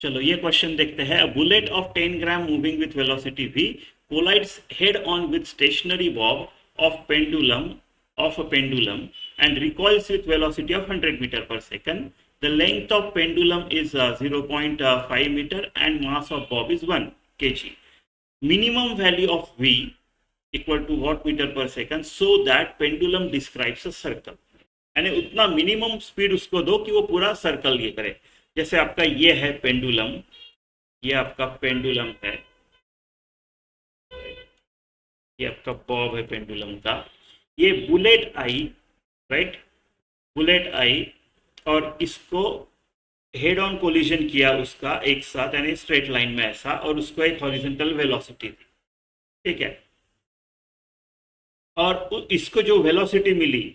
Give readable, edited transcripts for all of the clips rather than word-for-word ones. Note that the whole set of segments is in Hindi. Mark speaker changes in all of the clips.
Speaker 1: चलो ये क्वेश्चन देखते हैं. A bullet of 10 gram moving with velocity v collides head on with stationary bob of a pendulum and recoils with velocity of 100 meter per second. The length of pendulum is 0.5 meter and mass of bob is 1 kg. Minimum value of v equal to watt meter per second so that pendulum describes a circle. यानी उतना मिनिमम स्पीड उसको दो कि वो पूरा सर्कल ये करे. जैसे आपका ये है पेंडुलम, ये आपका पेंडुलम है, ये आपका बॉब है पेंडुलम का. ये बुलेट आई, राइट, बुलेट आई और इसको हेड ऑन कोलिजन किया उसका एक साथ, यानी स्ट्रेट लाइन में ऐसा, और उसको एक हॉरिजॉन्टल वेलोसिटी दी. ठीक है. और इसको जो वेलोसिटी मिली,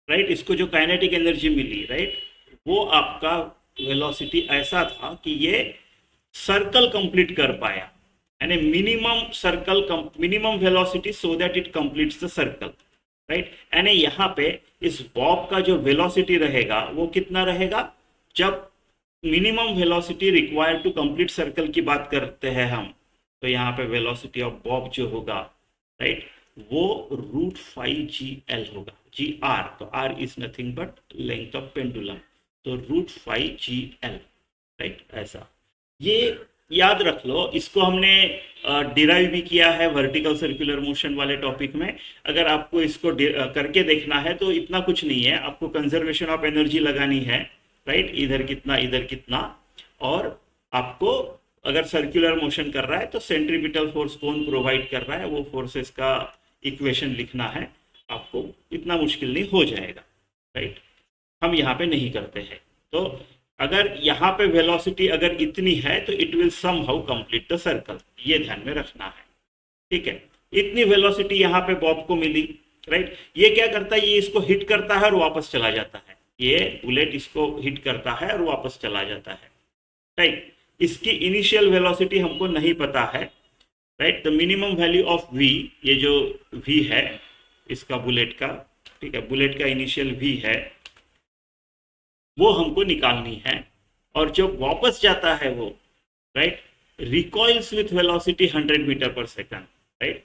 Speaker 1: राइट, इसको जो काइनेटिक एनर्जी मिली, राइट, वो आपका वेलोसिटी ऐसा था कि ये सर्कल कंप्लीट कर पाया. यानी minimum velocity so that it completes the circle, right. यानी यहाँ पे इस बॉब का जो वेलोसिटी रहेगा वो कितना रहेगा, जब minimum velocity required to complete circle की बात करते हैं हम, तो यहाँ पे वेलोसिटी ऑफ बॉब जो होगा, राइट, वो √5GL होगा. GR, तो R is nothing but length of pendulum, तो √5GL, राइट. ऐसा ये याद रख लो. इसको हमने डिराइव भी किया है वर्टिकल सर्कुलर मोशन वाले टॉपिक में. अगर आपको इसको करके देखना है तो इतना कुछ नहीं है. आपको कंजर्वेशन ऑफ एनर्जी लगानी है, राइट, इधर कितना इधर कितना, और आपको अगर सर्कुलर मोशन कर रहा है तो सेंट्रीपिटल फोर्स कौन प्रोवाइड कर रहा है वो फोर्सेस का इक्वेशन लिखना है. आपको इतना मुश्किल नहीं हो जाएगा, राइट. हम यहाँ पे नहीं करते हैं. तो अगर यहाँ पे वेलोसिटी अगर इतनी है तो it will somehow complete the circle, ये ध्यान में रखना है. ठीक है. इतनी वेलोसिटी यहाँ पे बॉब को मिली, राइट. ये क्या करता है, ये इसको हिट करता है और वापस चला जाता है. ये बुलेट इसको हिट करता है और वापस चला जाता है, राइट. इसकी इनिशियल वेलोसिटी हमको नहीं पता है, right. The minimum value of v, ये जो v है इसका बुलेट का, ठीक है, बुलेट का इनिशियल v है, वो हमको निकालनी है. और जब वापस जाता है वो, right, recoils with velocity 100 metre per second, right.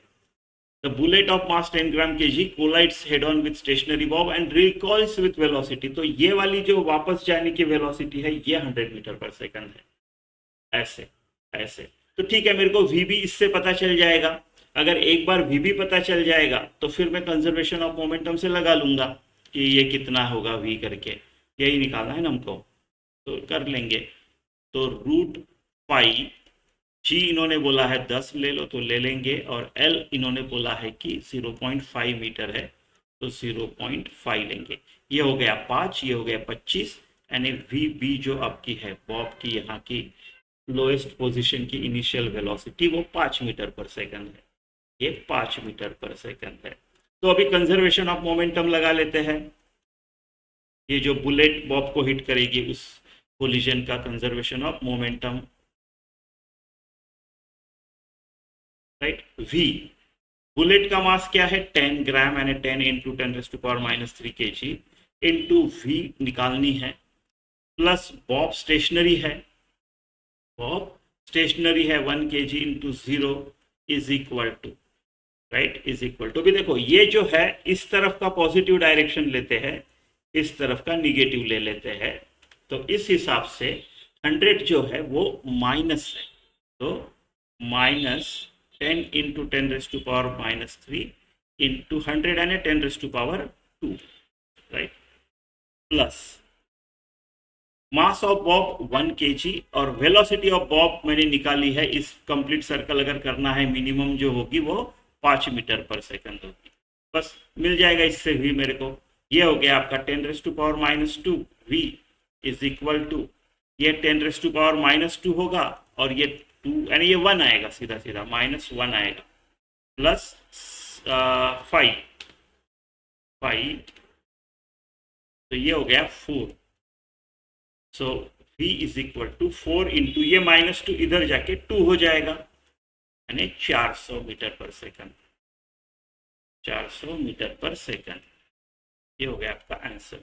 Speaker 1: The bullet of mass 10 gram kg collides head on with stationary bob and recoils with velocity. तो ये वाली जो वापस जाने की वेलोसिटी है ये 100 मीटर पर सेकंड है. ऐसे ऐसे. तो ठीक है, मेरे को v भी इससे पता चल जाएगा. अगर एक बार v भी पता चल जाएगा तो फिर मैं कंजर्वेशन ऑफ मोमेंटम से लगा लूंगा कि ये कितना होगा v करके. यही निकालना है ना हमको, तो कर लेंगे. तो √5G इन्होंने बोला है 10 ले लो तो ले लेंगे, और L इन्होंने बोला है कि 0.5 मीटर है तो 0.5 लेंगे. ये हो गया 5, ये हो गया 25. यानी VB जो आपकी है बॉब की यहाँ की लोएस्ट पोजीशन की इनिशियल वेलोसिटी वो 5 मीटर पर सेकंड है. ये 5 मीटर पर सेकंड है. तो अभी कंजर्वेशन ऑफ मोमेंटम लगा लेते हैं. ये जो बुलेट बॉब को हिट करेगी उस कोलिजन का conservation of momentum, right. v, bullet का मास क्या है 10 ग्राम, यानी 10 इंटू 10⁻³ kg इंटू v निकालनी है, प्लस बॉब स्टेशनरी है, बॉब स्टेशनरी है 1 kg into 0 is equal to, right, is equal to. भी देखो ये जो है इस तरफ का पॉजिटिव डायरेक्शन लेते हैं, इस तरफ का निगेटिव ले लेते हैं. तो इस हिसाब से 100 जो है वो माइनस है, तो -10 इंटू 10⁻³ इंटू 100 यानी 10⁻², right, plus mass of Bob 1 kg और वेलोसिटी ऑफ बॉब मैंने निकाली है. इस कंप्लीट सर्कल अगर करना है मिनिमम जो होगी वो 5 मीटर पर सेकंड होगी. बस मिल जाएगा इससे भी मेरे को. ये हो गया आपका 10⁻² v इज इक्वल टू, ये 10⁻² होगा और ये 2 यानी ये 1 आएगा, सीधा सीधा -1 आएगा, प्लस 5, तो ये हो गया 4. So v is equal to 4 into ये -2 इधर जाके 2 हो जाएगा, यानी 400 metre per second, 400 metre per second. ये हो गया आपका आंसर.